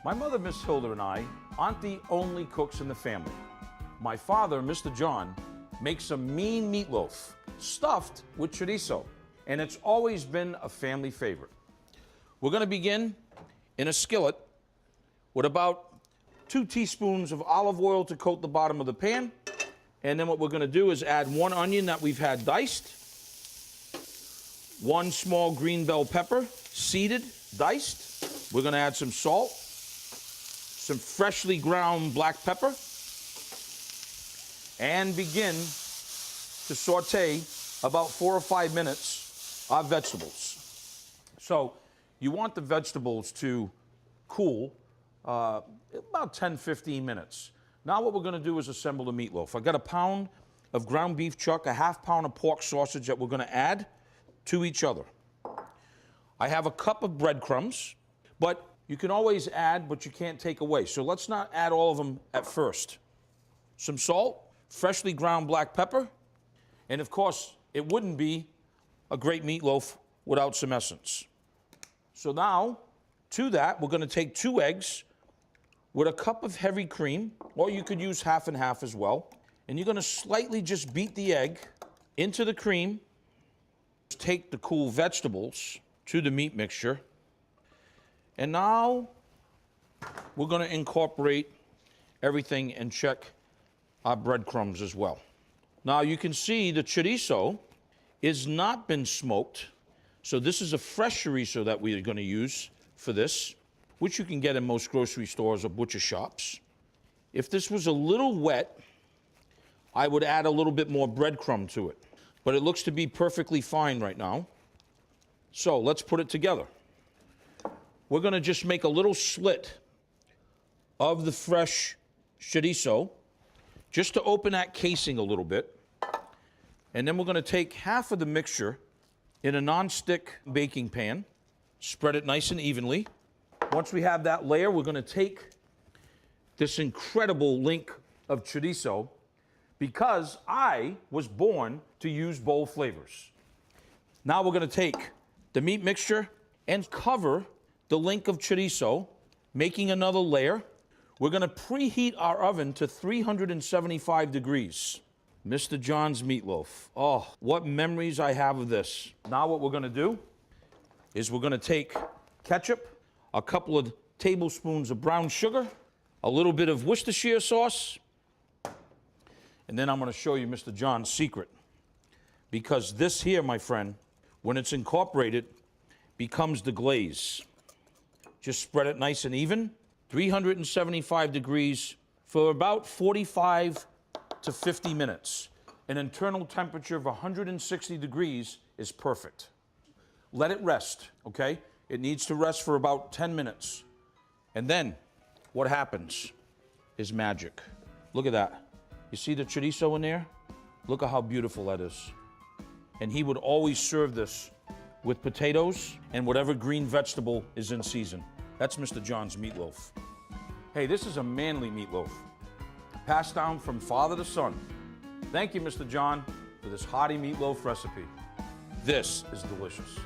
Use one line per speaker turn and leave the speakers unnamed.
My mother, Miss Hilda, and I aren't the only cooks in the family. My father, Mr. John, makes a mean meatloaf stuffed with chorizo, and it's always been a family favorite. We're going to begin in a skillet with about 2 teaspoons of olive oil to coat the bottom of the pan. And then what we're going to do is add 1 onion that we've had diced, 1 small green bell pepper, seeded, diced. We're going to add some salt, some freshly ground black pepper, and begin to saute about 4 or 5 minutes our vegetables. So you want the vegetables to cool about 10-15 minutes. Now what we're going to do is assemble the meatloaf. I got a pound of ground beef chuck, a ½ pound of pork sausage that we're going to add to each other. I have a cup of breadcrumbs, but you can always add, but you can't take away. So let's not add all of them at first. Some salt, freshly ground black pepper, and of course, it wouldn't be a great meatloaf without some essence. So now, to that, we're going to take 2 eggs with a cup of heavy cream, or you could use half and half as well. And you're going to slightly just beat the egg into the cream. Take the cool vegetables to the meat mixture. And now we're going to incorporate everything and check our breadcrumbs as well. Now you can see the chorizo is not been smoked. So this is a fresh chorizo that we are going to use for this, which you can get in most grocery stores or butcher shops. If this was a little wet, I would add a little bit more breadcrumb to it. But it looks to be perfectly fine right now. So let's put it together. We're going to just make a little slit of the fresh chorizo, just to open that casing a little bit. And then we're going to take half of the mixture in a non-stick baking pan, spread it nice and evenly. Once we have that layer, we're going to take this incredible link of chorizo, because I was born to use bold flavors. Now we're going to take the meat mixture and cover the link of chorizo, making another layer. We're going to preheat our oven to 375 degrees. Mr. John's meatloaf. Oh, what memories I have of this. Now what we're going to do is we're going to take ketchup, a couple of tablespoons of brown sugar, a little bit of Worcestershire sauce, and then I'm going to show you Mr. John's secret. Because this here, my friend, when it's incorporated, becomes the glaze. Just spread it nice and even, 375 degrees for about 45 to 50 minutes. An internal temperature of 160 degrees is perfect. Let it rest, okay? It needs to rest for about 10 minutes. And then what happens is magic. Look at that. You see the chorizo in there? Look at how beautiful that is. And he would always serve this with potatoes and whatever green vegetable is in season. That's Mr. John's meatloaf. Hey, this is a manly meatloaf, passed down from father to son. Thank you, Mr. John, for this hearty meatloaf recipe. This is delicious.